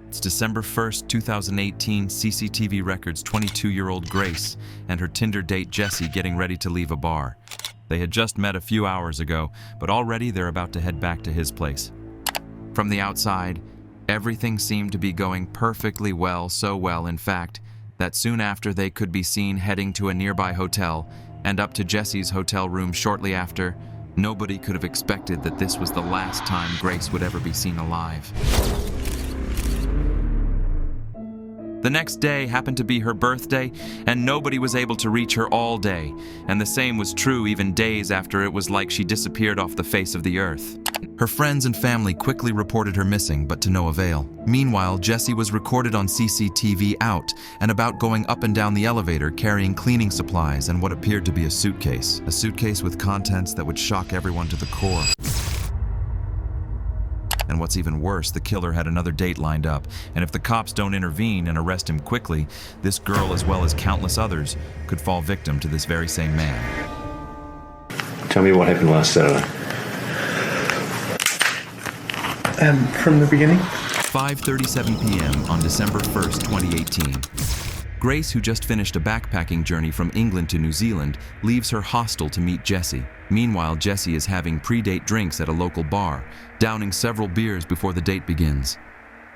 It's December 1st, 2018, CCTV records 22-year-old Grace and her Tinder date Jesse getting ready to leave a bar. They had just met a few hours ago, but already they're about to head back to his place. From the outside, everything seemed to be going perfectly well, so well, in fact, that soon after they could be seen heading to a nearby hotel and up to Jesse's hotel room shortly after. Nobody could have expected that this was the last time Grace would ever be seen alive. The next day happened to be her birthday, and nobody was able to reach her all day, and the same was true even days after it was like she disappeared off the face of the earth. Her friends and family quickly reported her missing, but to no avail. Meanwhile, Jessie was recorded on CCTV out and about going up and down the elevator carrying cleaning supplies and what appeared to be a suitcase with contents that would shock everyone to the core. And what's even worse, the killer had another date lined up, and if the cops don't intervene and arrest him quickly, this girl, as well as countless others, could fall victim to this very same man. Tell me what happened last Saturday. From the beginning? 5:37 p.m. on December 1st, 2018. Grace, who just finished a backpacking journey from England to New Zealand, leaves her hostel to meet Jesse. Meanwhile, Jesse is having pre-date drinks at a local bar, downing several beers before the date begins.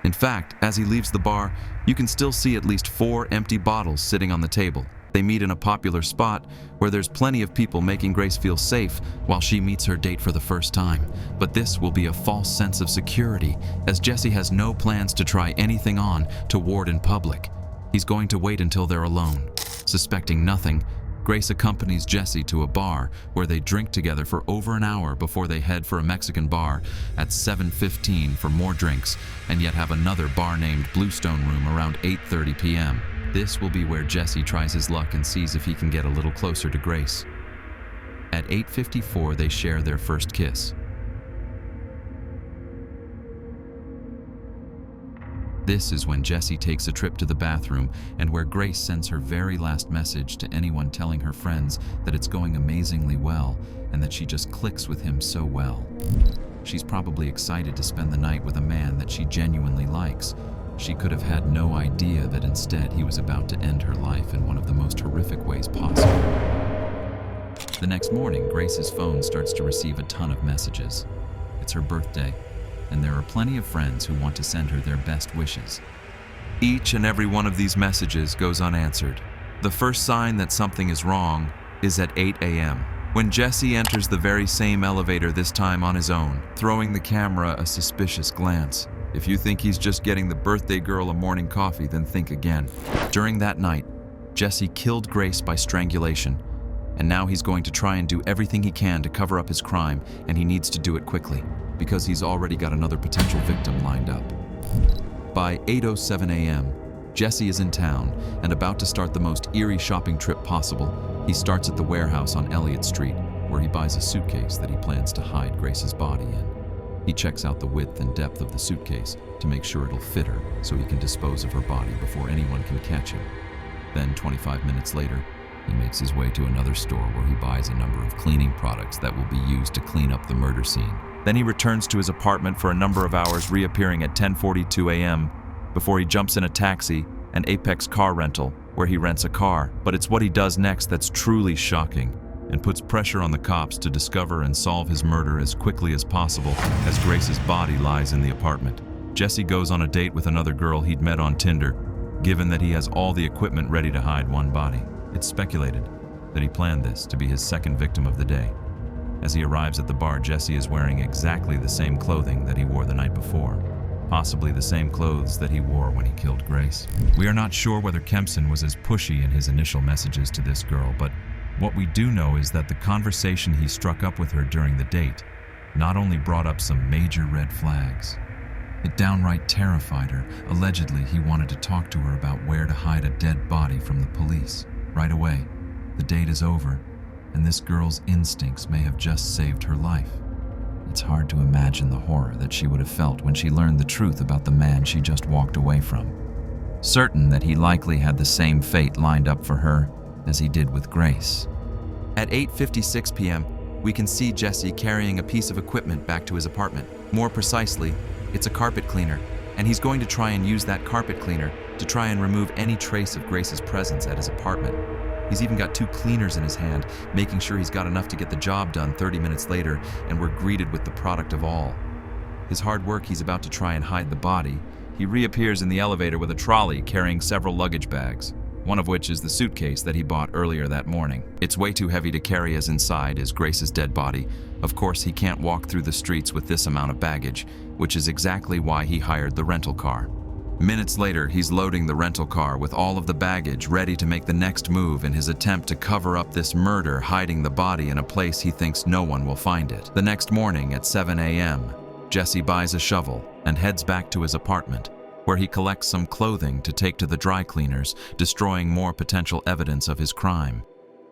In fact, as he leaves the bar, you can still see at least 4 empty bottles sitting on the table. They meet in a popular spot where there's plenty of people making Grace feel safe while she meets her date for the first time. But this will be a false sense of security, as Jesse has no plans to try anything on toward in public. He's going to wait until they're alone. Suspecting nothing, Grace accompanies Jesse to a bar where they drink together for over an hour before they head for a Mexican bar at 7:15 for more drinks, and yet have another bar named Bluestone Room around 8:30 p.m. This will be where Jesse tries his luck and sees if he can get a little closer to Grace. At 8:54, they share their first kiss. This is when Jesse takes a trip to the bathroom and where Grace sends her very last message to anyone, telling her friends that it's going amazingly well and that she just clicks with him so well. She's probably excited to spend the night with a man that she genuinely likes. She could have had no idea that instead he was about to end her life in one of the most horrific ways possible. The next morning, Grace's phone starts to receive a ton of messages. It's her birthday, and there are plenty of friends who want to send her their best wishes. Each and every one of these messages goes unanswered. The first sign that something is wrong is at 8 a.m. when Jesse enters the very same elevator, this time on his own, throwing the camera a suspicious glance. If you think he's just getting the birthday girl a morning coffee, then think again. During that night, Jesse killed Grace by strangulation, and now he's going to try and do everything he can to cover up his crime, and he needs to do it quickly, because he's already got another potential victim lined up. By 8:07 a.m., Jesse is in town and about to start the most eerie shopping trip possible. He starts at the warehouse on Elliott Street, where he buys a suitcase that he plans to hide Grace's body in. He checks out the width and depth of the suitcase to make sure it'll fit her so he can dispose of her body before anyone can catch him. Then 25 minutes later, he makes his way to another store where he buys a number of cleaning products that will be used to clean up the murder scene. Then he returns to his apartment for a number of hours, reappearing at 10:42 a.m. before he jumps in a taxi, an Apex car rental, where he rents a car. But it's what he does next that's truly shocking and puts pressure on the cops to discover and solve his murder as quickly as possible, as Grace's body lies in the apartment. Jesse goes on a date with another girl he'd met on Tinder, given that he has all the equipment ready to hide one body. It's speculated that he planned this to be his second victim of the day. As he arrives at the bar, Jesse is wearing exactly the same clothing that he wore the night before, possibly the same clothes that he wore when he killed Grace. We are not sure whether Kempson was as pushy in his initial messages to this girl, but what we do know is that the conversation he struck up with her during the date not only brought up some major red flags, it downright terrified her. Allegedly, he wanted to talk to her about where to hide a dead body from the police. Right away, the date is over, and this girl's instincts may have just saved her life. It's hard to imagine the horror that she would have felt when she learned the truth about the man she just walked away from. Certain that he likely had the same fate lined up for her as he did with Grace. At 8:56 p.m., we can see Jesse carrying a piece of equipment back to his apartment. More precisely, it's a carpet cleaner, And he's going to try and use that carpet cleaner to try and remove any trace of Grace's presence at his apartment. He's even got 2 cleaners in his hand, making sure he's got enough to get the job done 30 minutes later, and we're greeted with the product of all. His hard work, he's about to try and hide the body. He reappears in the elevator with a trolley carrying several luggage bags, one of which is the suitcase that he bought earlier that morning. It's way too heavy to carry, as inside is Grace's dead body. Of course, he can't walk through the streets with this amount of baggage, which is exactly why he hired the rental car. Minutes later, he's loading the rental car with all of the baggage, ready to make the next move in his attempt to cover up this murder, hiding the body in a place he thinks no one will find it. The next morning at 7 a.m., Jesse buys a shovel and heads back to his apartment, where he collects some clothing to take to the dry cleaners, destroying more potential evidence of his crime.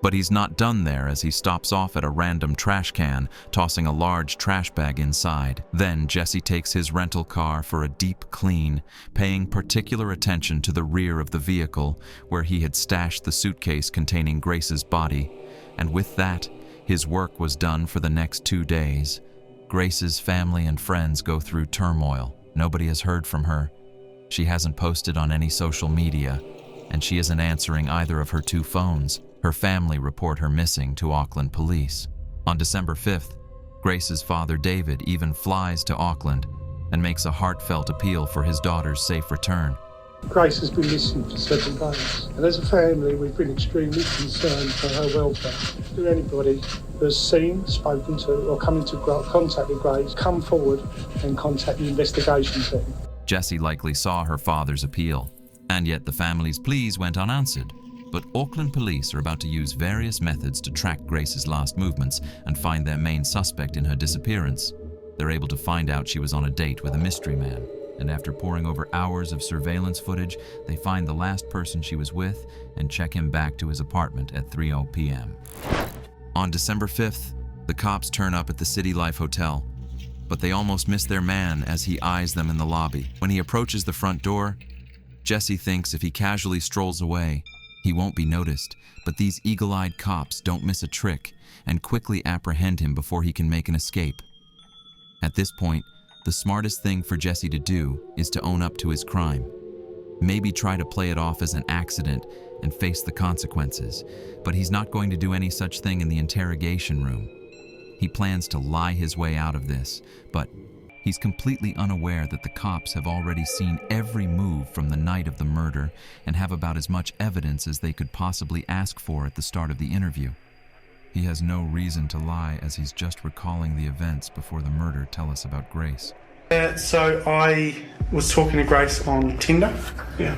But he's not done there, as he stops off at a random trash can, tossing a large trash bag inside. Then Jesse takes his rental car for a deep clean, paying particular attention to the rear of the vehicle, where he had stashed the suitcase containing Grace's body. And with that, his work was done for the next 2 days. Grace's family and friends go through turmoil. Nobody has heard from her. She hasn't posted on any social media, and she isn't answering either of her 2 phones. Her family report her missing to Auckland police. On December 5th, Grace's father, David, even flies to Auckland and makes a heartfelt appeal for his daughter's safe return. Grace has been missing for several days, and as a family we've been extremely concerned for her welfare. To anybody who has seen, spoken to or come into contact with Grace, come forward and contact the investigation team. Jesse likely saw her father's appeal, and yet the family's pleas went unanswered. But Auckland police are about to use various methods to track Grace's last movements and find their main suspect in her disappearance. They're able to find out she was on a date with a mystery man, and after poring over hours of surveillance footage, they find the last person she was with and check him back to his apartment at 3:00 p.m. On December 5th, the cops turn up at the City Life Hotel, but they almost miss their man as he eyes them in the lobby. When he approaches the front door, Jesse thinks if he casually strolls away, he won't be noticed, but these eagle-eyed cops don't miss a trick and quickly apprehend him before he can make an escape. At this point, the smartest thing for Jesse to do is to own up to his crime. Maybe try to play it off as an accident and face the consequences, but he's not going to do any such thing in the interrogation room. He plans to lie his way out of this, but he's completely unaware that the cops have already seen every move from the night of the murder and have about as much evidence as they could possibly ask for at the start of the interview. He has no reason to lie, as he's just recalling the events before the murder tell us about Grace. So I was talking to Grace on Tinder. Yeah.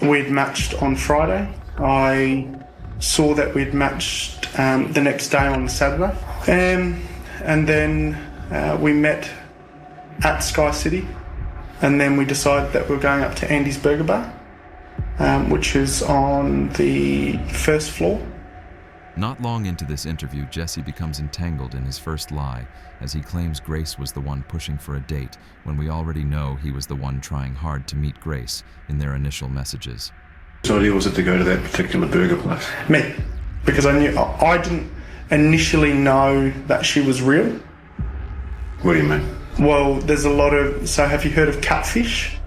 We'd matched on Friday. I saw that we'd matched the next day on Saturday. And then we met at Sky City, and then we decided that we were going up to Andy's Burger Bar, which is on the 1st floor. Not long into this interview, Jesse becomes entangled in his first lie, as he claims Grace was the one pushing for a date, when we already know he was the one trying hard to meet Grace in their initial messages. Whose idea was it to go to that particular burger place? Me, because I didn't initially know that she was real. What do you mean? Well, there's a lot of... So have you heard of catfish?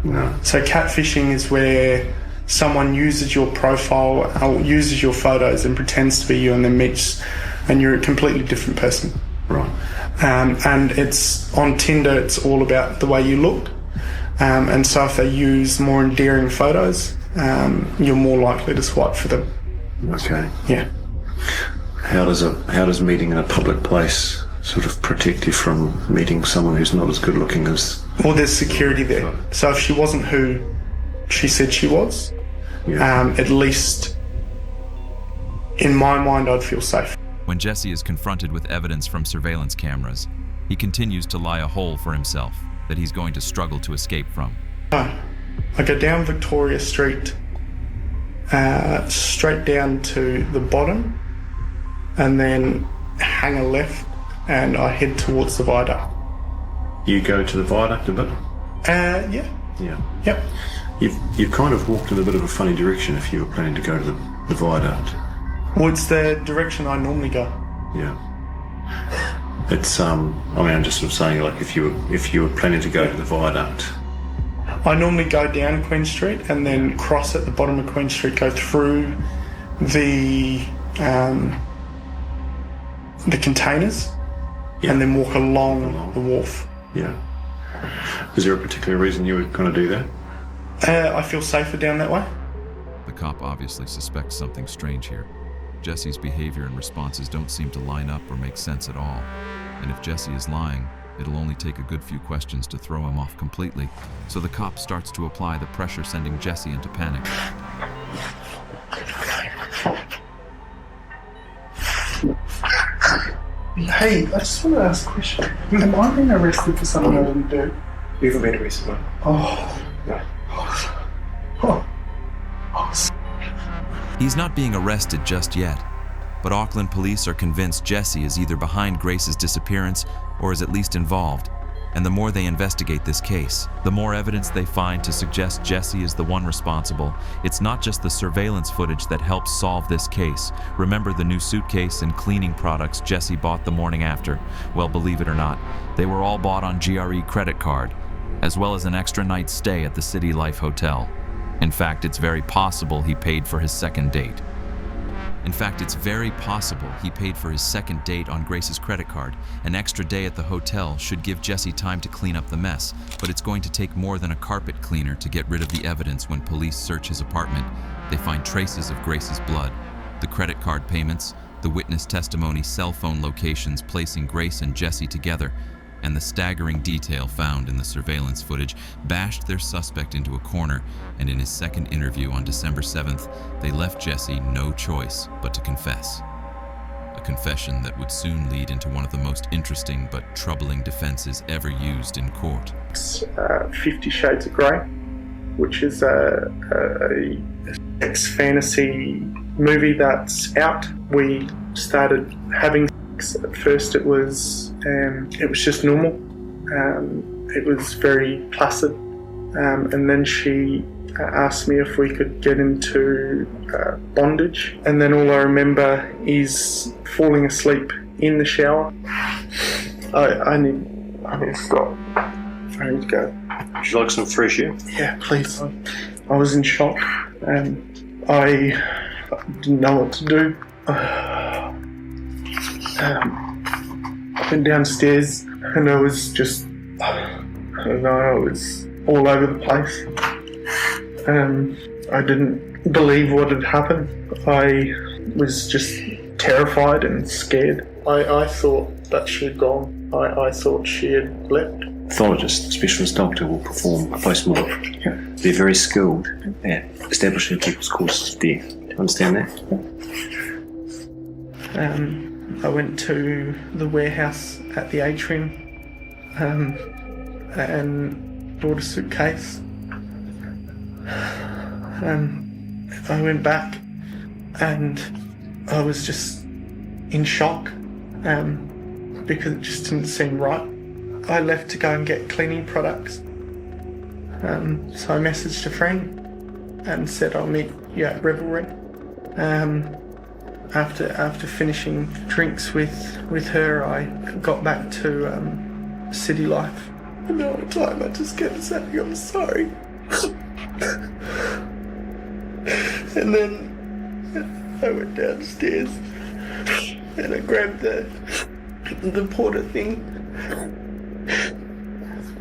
No. So catfishing is where someone uses your profile, or uses your photos and pretends to be you, and then meets, and you're a completely different person. Right. And it's on Tinder, it's all about the way you look. And so if they use more endearing photos, you're more likely to swipe for them. Okay. Yeah. How does meeting in a public place sort of protect you from meeting someone who's not as good looking as... Well, there's security there. So if she wasn't who she said she was, at least in my mind I'd feel safe. When Jesse is confronted with evidence from surveillance cameras, he continues to lie a hole for himself that he's going to struggle to escape from. I go down Victoria Street, straight down to the bottom, and then hang a left, and I head towards the viaduct. You go to the viaduct a bit? Yeah. Yeah. Yep. You've kind of walked in a bit of a funny direction if you were planning to go to the viaduct. Well, it's the direction I normally go. Yeah. It's I'm just sort of saying, like, if you were planning to go to the viaduct. I normally go down Queen Street and then cross at the bottom of Queen Street, go through the containers, and then walk along the wharf. Yeah. Is there a particular reason you were going to do that? I feel safer down that way. The cop obviously suspects something strange here. Jesse's behavior and responses don't seem to line up or make sense at all. And if Jesse is lying, it'll only take a good few questions to throw him off completely. So the cop starts to apply the pressure, sending Jesse into panic. Hey, I just want to ask a question. Am I being arrested for something I didn't do? You haven't been arrested, mate. He's not being arrested just yet, but Auckland police are convinced Jesse is either behind Grace's disappearance or is at least involved. And the more they investigate this case, the more evidence they find to suggest Jesse is the one responsible. It's not just the surveillance footage that helps solve this case. Remember the new suitcase and cleaning products Jesse bought the morning after? Well, believe it or not, they were all bought on GRE credit card, as well as an extra night's stay at the City Life Hotel. In fact, it's very possible he paid for his second date. On Grace's credit card. An extra day at the hotel should give Jesse time to clean up the mess, but it's going to take more than a carpet cleaner to get rid of the evidence when police search his apartment. They find traces of Grace's blood, the credit card payments, the witness testimony, cell phone locations placing Grace and Jesse together, and the staggering detail found in the surveillance footage bashed their suspect into a corner, and in his second interview on December 7th, they left Jesse no choice but to confess. A confession that would soon lead into one of the most interesting but troubling defenses ever used in court. 50 Shades of Grey, which is a sex fantasy movie that's out. We started having sex. At first it was just normal. It was very placid. And then she asked me if we could get into bondage. And then all I remember is falling asleep in the shower. I need to stop. I need to go. Would you like some fresh air? Yeah, please. I was in shock. I didn't know what to do. I went downstairs and I was just, I was all over the place. I didn't believe what had happened. I was just terrified and scared. I thought that she had gone. I thought she had left. Pathologist, specialist doctor will perform a post-mortem. Yeah. They're very skilled at establishing people's causes of death. Do you understand that? I went to the warehouse at the atrium and bought a suitcase. I went back and I was just in shock because it just didn't seem right. I left to go and get cleaning products. So I messaged a friend and said I'll meet you at Revelry. After finishing drinks with her, I got back to City Life. And all the time I just kept saying, I'm sorry. And then I went downstairs and I grabbed the porter thing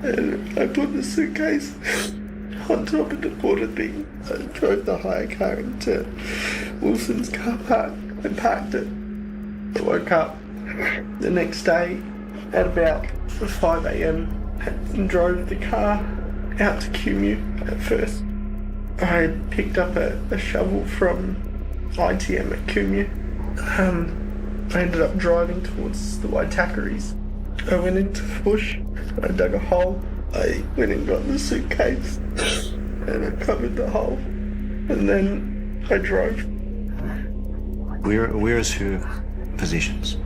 and I put the suitcase on top of the porter thing. I drove the hire car into Wilson's car park and parked it. I woke up the next day at about 5 a.m. and drove the car out to Cumu at first. I picked up a shovel from ITM at Cumu. I ended up driving towards the Waitakaris. I went into the bush, I dug a hole, I went and got the suitcase and I covered the hole and then I drove. Where is her possessions?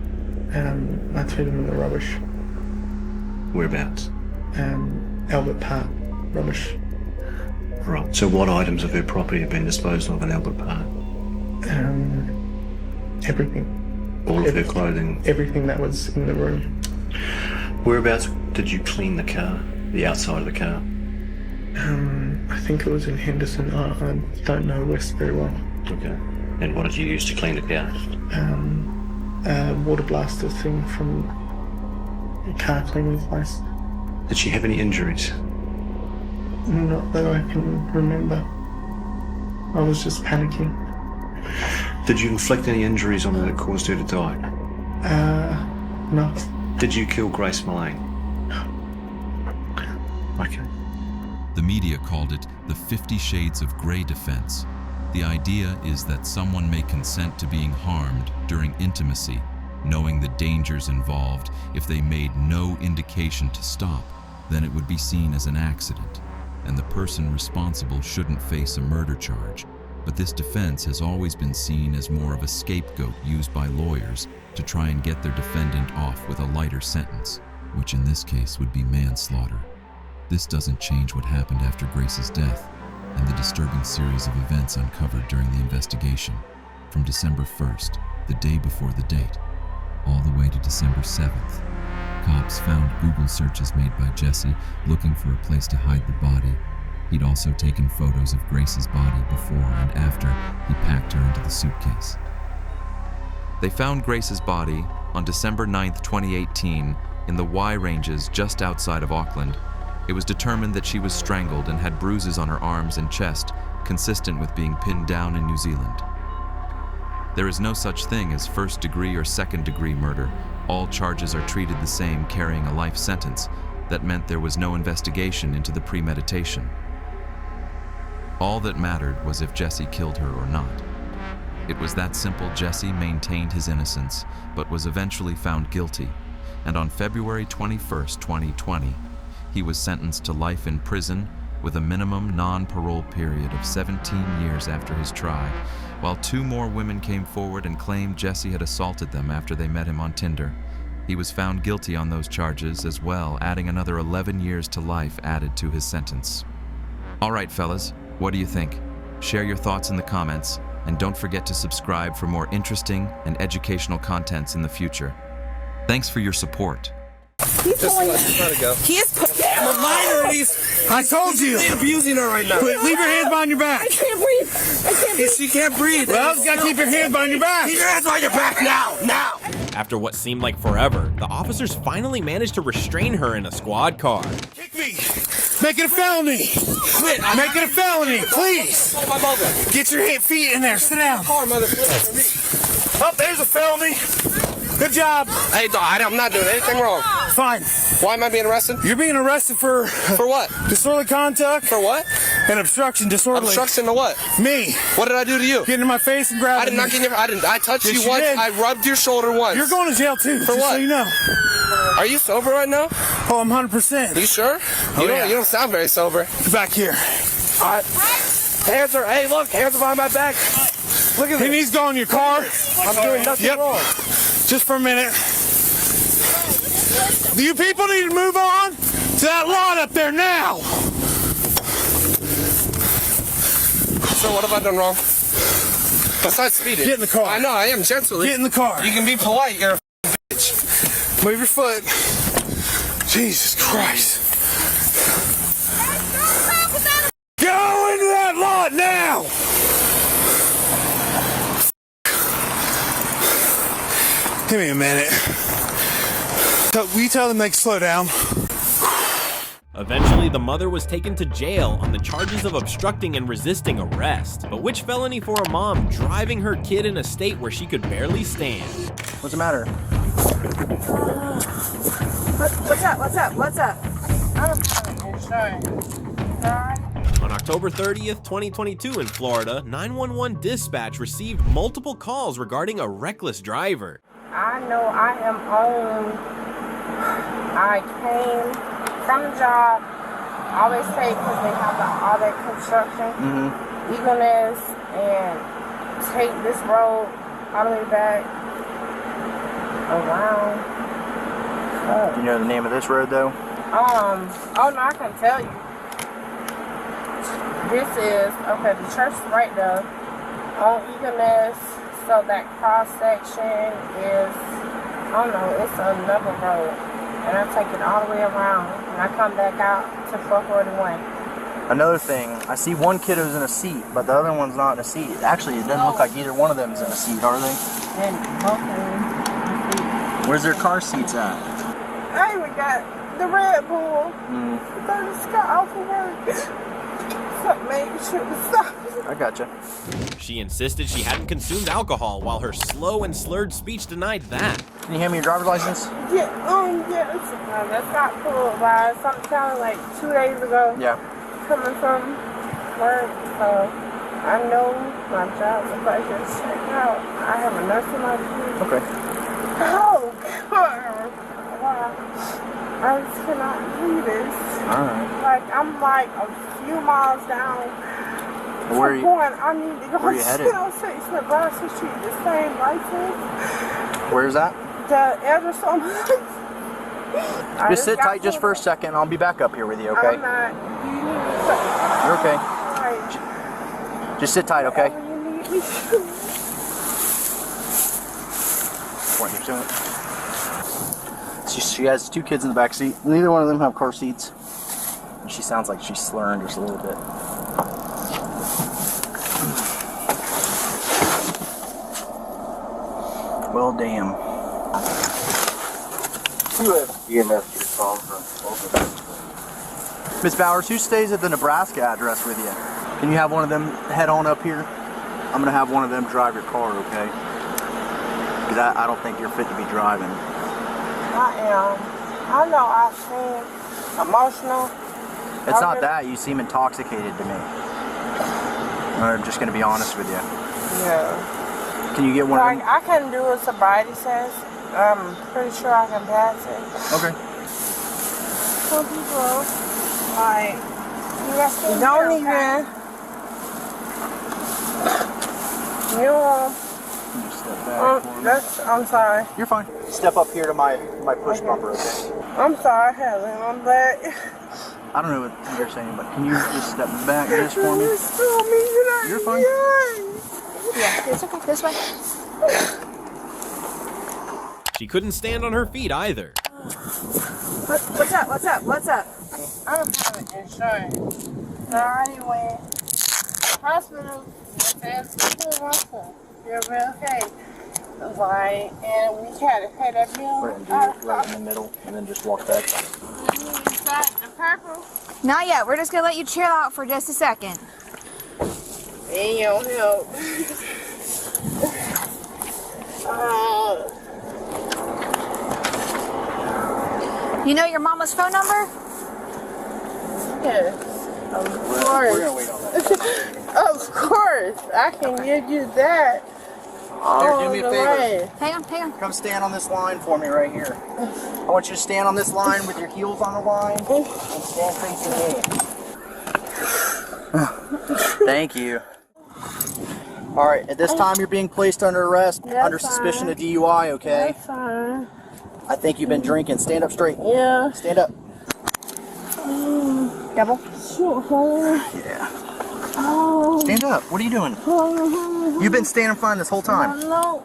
I threw them in the rubbish. Whereabouts? Albert Park, rubbish. Right. So what items of her property have been disposed of in Albert Park? Everything. All of her clothing? Everything that was in the room. Whereabouts did you clean the car? The outside of the car? I think it was in Henderson. I don't know West very well. Okay. And what did you use to clean the car? A water blaster thing from a car cleaning place. Did she have any injuries? Not that I can remember. I was just panicking. Did you inflict any injuries on her that caused her to die? No. Did you kill Grace Mullane? Okay. The media called it the 50 Shades of Grey defense. The idea is that someone may consent to being harmed during intimacy, knowing the dangers involved. If they made no indication to stop, then it would be seen as an accident, and the person responsible shouldn't face a murder charge. But this defense has always been seen as more of a scapegoat used by lawyers to try and get their defendant off with a lighter sentence, which in this case would be manslaughter. This doesn't change what happened after Grace's death and the disturbing series of events uncovered during the investigation, from December 1st, the day before the date, all the way to December 7th. Cops found Google searches made by Jesse looking for a place to hide the body. He'd also taken photos of Grace's body before and after he packed her into the suitcase. They found Grace's body on December 9th, 2018, in the Y Ranges just outside of Auckland. It was determined that she was strangled and had bruises on her arms and chest, consistent with being pinned down in New Zealand. There is no such thing as first-degree or second-degree murder. All charges are treated the same, carrying a life sentence. That meant there was no investigation into the premeditation. All that mattered was if Jesse killed her or not. It was that simple. Jesse maintained his innocence, but was eventually found guilty, and on February 21st, 2020, he was sentenced to life in prison with a minimum non-parole period of 17 years after his trial, while 2 more women came forward and claimed Jesse had assaulted them after they met him on Tinder. He was found guilty on those charges as well, adding another 11 years to life added to his sentence. All right, fellas, what do you think? Share your thoughts in the comments, and don't forget to subscribe for more interesting and educational contents in the future. Thanks for your support. He's pulling. He is pulling. I'm a minor and I told you. He's abusing her right now. Leave your hands behind your back. I can't breathe. I can't breathe. She can't breathe. Well, you gotta keep your hands behind your back. Keep your hands behind your back now. Now. After what seemed like forever, the officers finally managed to restrain her in a squad car. Kick me. Make it a felony. Quit. Make it a felony, please. My mother. Get your feet in there. Sit down. Car, mother. Flip. Oh, there's a felony. Good job. Hey, I'm not doing anything wrong. Fine. Why am I being arrested? You're being arrested for what? disorderly conduct. For what? And obstruction, disorderly. Obstruction to what? Me. What did I do to you? Getting in my face and grabbing I did not get in your. I touched Yes, you once. did. I rubbed your shoulder once. You're going to jail too. For just what? So you know. Are you sober right now? Oh, I'm 100%. You sure? Yeah. You don't sound very sober. Get back here. All right. Hands are. Hey, look. Hands are behind my back. Look at He this. needs to go in your car. I'm doing nothing wrong. Just for a minute. You people need to move on to that lot up there now. So what have I done wrong? Besides speeding. Get in the car. I know, I am gently. Get in the car. You can be polite, you're a bitch. Move your foot. Jesus Christ. Go into that lot now. Give me a minute. Will you tell them they can slow down? Eventually, the mother was taken to jail on the charges of obstructing and resisting arrest. But which felony for a mom driving her kid in a state where she could barely stand? What's the matter? What's up? I don't have insurance. Alright. On October 30th, 2022 in Florida, 911 dispatch received multiple calls regarding a reckless driver. I know I am on. I came from the job. I always say because they have all that construction, eagerness, and take this road all the way back around. Do you know the name of this road though? Oh no, I can tell you. This is, okay, the church is right there on eagerness, so that cross section is, I don't know, it's another road. and I take it all the way around, and I come back out to 441. Another thing, I see one kiddo's in a seat, but the other one's not in a seat. Actually, it doesn't look like either one of them's in a seat, are they? And both of them. Where's their car seats at? I even got the Red Bull. I just got off of work. So make sure to stop. I gotcha. She insisted she hadn't consumed alcohol, while her slow and slurred speech denied that. Can you hand me your driver's license? Yeah, yes. No, that's not cool. By sometime like 2 days ago. Yeah. Coming from work, so I know my job. If I just check out, I have a nursing license. Okay. Oh God! Wow. I just cannot do this. Alright. Like I'm like a few miles down. Where are you? I need to go. Where are you headed? 6 Nebraska Street, the same license. Where's that? The address on my Just sit tight just for a second. I'll be back up here with you, okay? I'm not. You're okay. Right. Just sit tight, okay? You need me to. What you're doing? She has 2 kids in the back seat. Neither one of them have car seats. And she sounds like she's slurring just a little bit. Well, damn. You have EMS to call from Miss Bowers, who stays at the Nebraska address with you? Can you have one of them head on up here? I'm gonna have one of them drive your car, okay? Because I don't think you're fit to be driving. I am. I know I seem emotional. It's not that. You seem intoxicated to me. I'm just gonna be honest with you. Yeah. Can you get one Like, of them? I can do a sobriety test. I'm pretty sure I can pass it. Okay. Some people, like, don't even, you know, Can you step back for me? I'm sorry. You're fine. Step up here to my push bumper, okay? I'm sorry, Helen, I'm back. I don't know what you're saying, but can you just step back just for me? You're fine. Yeah, it's okay. This way. She couldn't stand on her feet either. What's up? What's up? What's up? I don't have insurance. So I already went hospital. You're okay. Like, and we had to pay that bill. Right in the middle, and then just walk back. The purple. Not yet. We're just gonna let you chill out for just a second. And your help. You know your mama's phone number? Yes. Of course. We're gonna wait on that. Of course. I can give you that. Here, do me a favor. Hang on. Come stand on this line for me right here. I want you to stand on this line with your heels on the line and stand facing me. Thank you. All right, at this time you're being placed under arrest, under suspicion of DUI, okay? That's fine. I think you've been drinking. Stand up straight. Yeah. Stand up. Double. Yeah. Stand up. What are you doing? You've been standing fine this whole time. No.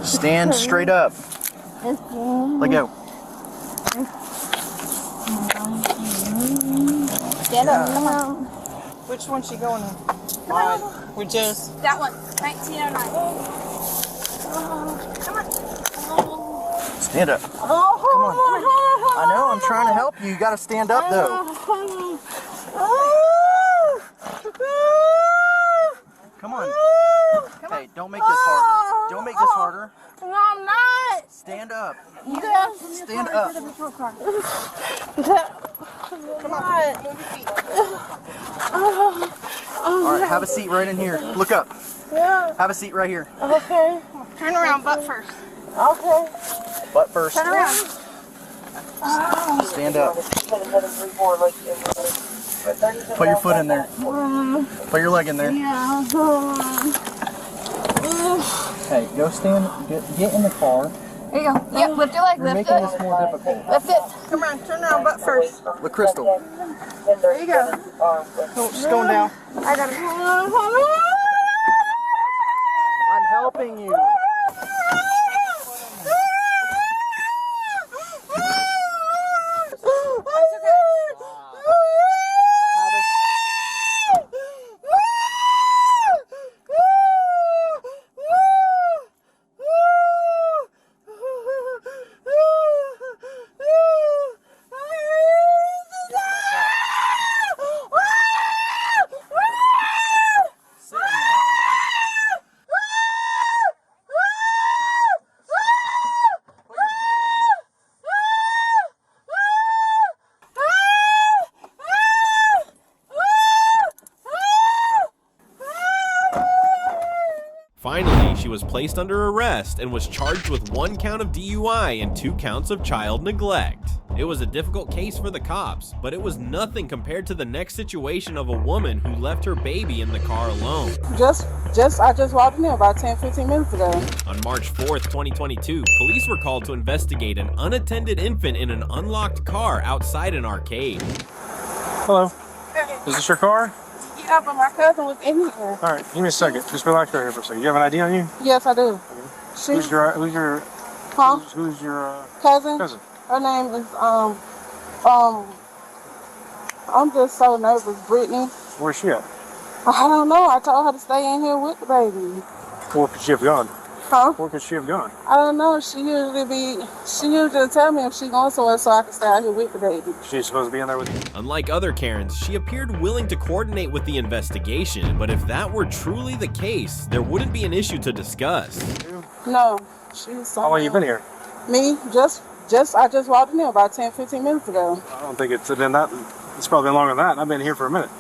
Stand straight up. Let go. Stand up. Come on. Which one's she going in? We just. That one. 1909. Come on. Stand up. Come on. I know, I'm trying to help you. You gotta stand up though. Come on. Hey, don't make this harder. Don't make this harder. No, I'm not. Stand up. Yes. Stand up. Come on. Alright, have a seat right in here. Look up. Yeah. Have a seat right here. Okay. Turn around, butt first. Okay. Butt first. Turn around. Stand up. Put your foot in there. Put your leg in there. Yeah. Hey, go stand. Get in the car. There you go. Yep, lift your leg. You're Lift making it. this more difficult. Lift it. Come on, turn around, butt first. Look, Crystal. There you go. Oh, just going down. I got it. I'm helping you. Finally, she was placed under arrest and was charged with 1 count of DUI and 2 counts of child neglect. It was a difficult case for the cops, but it was nothing compared to the next situation of a woman who left her baby in the car alone. I just walked in there about 10-15 minutes ago. On March 4th, 2022, police were called to investigate an unattended infant in an unlocked car outside an arcade. Hello. Is this your car? Yeah, but my cousin was in here. All right, give me a second. Just relax right here for a second. You have an ID on you? Yes, I do. Okay. Who's your cousin? Cousin. Her name is I'm just so nervous, Brittany. Where's she at? I don't know. I told her to stay in here with the baby. Where could she have gone? Huh? Where could she have gone? I don't know. She usually tell me if she going somewhere so I can stay out here with the baby. She's supposed to be in there with you? Unlike other Karens, she appeared willing to coordinate with the investigation, but if that were truly the case, there wouldn't be an issue to discuss. No, she's. How long you been here? Me? I just walked in here about 10-15 minutes ago. I don't think it's been that. It's probably been longer than that. I've been here for a minute.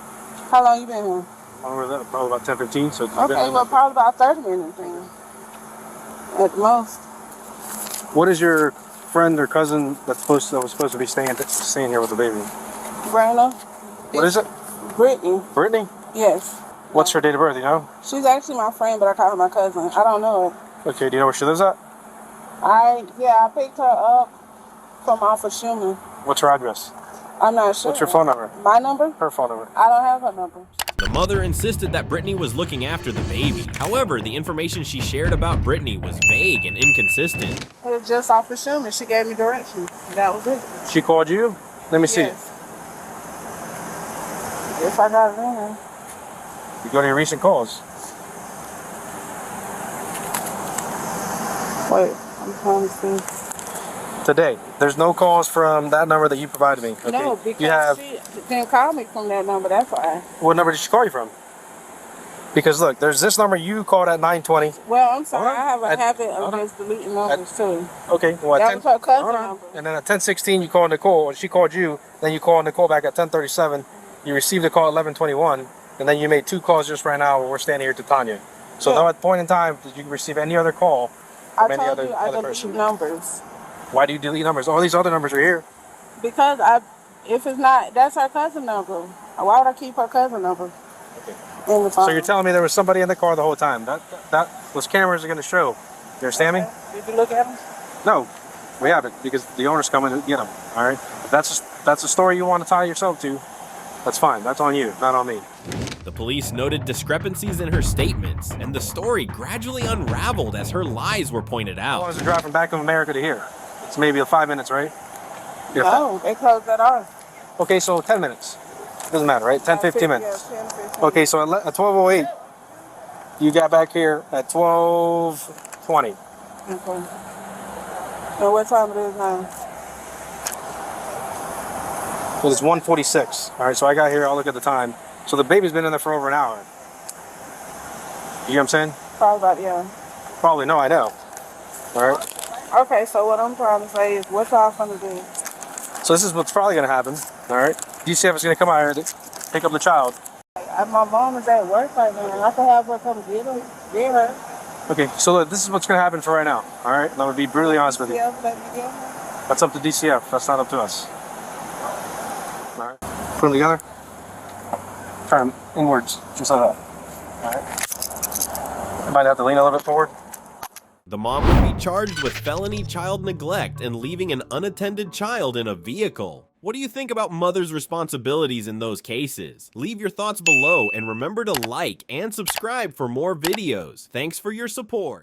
How long you been here? Longer than that, probably about 10-15. So it's okay, well, probably about 30 minutes then. At the most. What is your friend or cousin that was supposed to be staying here with the baby? Brandon. What is it? Brittany. Brittany? Yes. What's her date of birth, you know? She's actually my friend, but I call her my cousin. I don't know her. Okay, do you know where she lives at? I picked her up from off of Schumann. What's her address? I'm not sure. What's your phone number? My number? Her phone number. I don't have her number. The mother insisted that Brittany was looking after the baby. However, the information she shared about Brittany was vague and inconsistent. It was just off of Schumann. She gave me directions. That was it. She called you? Let me see. Yes. If I got it in there. You go to your recent calls. Wait, I'm trying to see. Today. There's no calls from that number that you provided me. Okay? No, because she didn't call me from that number, that's why. What number did she call you from? Because look, there's this number you called at 9:20. Well, I'm sorry, I have a habit of just deleting numbers too. Okay, well, that was her cousin number. And then at 10:16 you called Nicole, and she called you. Then you called Nicole back at 10:37. You received a call at 11:21, and then you made 2 calls just right now. We're standing here to Tanya. So yeah. no at point in time did you receive any other call from any other person. Numbers. Why do you delete numbers? All these other numbers are here. Because if it's not, that's her cousin number. Why would I keep her cousin number? Okay. In the phone? So you're telling me there was somebody in the car the whole time. That those cameras are going to show. You understand me? Did you look at them? No, we haven't, because the owner's coming to get them. All right. If that's a story you want to tie yourself to, that's fine. That's on you, not on me. The police noted discrepancies in her statements, and the story gradually unraveled as her lies were pointed How long out. is the drive from Bank of America to here? It's maybe 5 minutes, right? No, they closed that off. Okay, so 10 minutes. Doesn't matter, right? 10, 15 minutes. Yeah, 10, 15 Okay, so at 12:08, you got back here at 12:20. Okay. So what time it is now? Well, it's 1:46. All right, so I got here, I'll look at the time. So the baby's been in there for over an hour. You know what I'm saying? Probably about, yeah. Probably, no, I know. All right. Okay, so what I'm trying to say is, what y'all gonna do? So this is what's probably gonna happen. All right. DCF is gonna come out here to pick up the child. My mom is at work right now. I can have her come get her. Okay, so look, this is what's gonna happen for right now. All right. I'm gonna be brutally honest with you. That's up to DCF. That's not up to us. All right. Put them together. Turn them inwards, just like that. All right. You might have to lean a little bit forward. The mom would be charged with felony child neglect and leaving an unattended child in a vehicle. What do you think about mothers' responsibilities in those cases? Leave your thoughts below and remember to like and subscribe for more videos. Thanks for your support.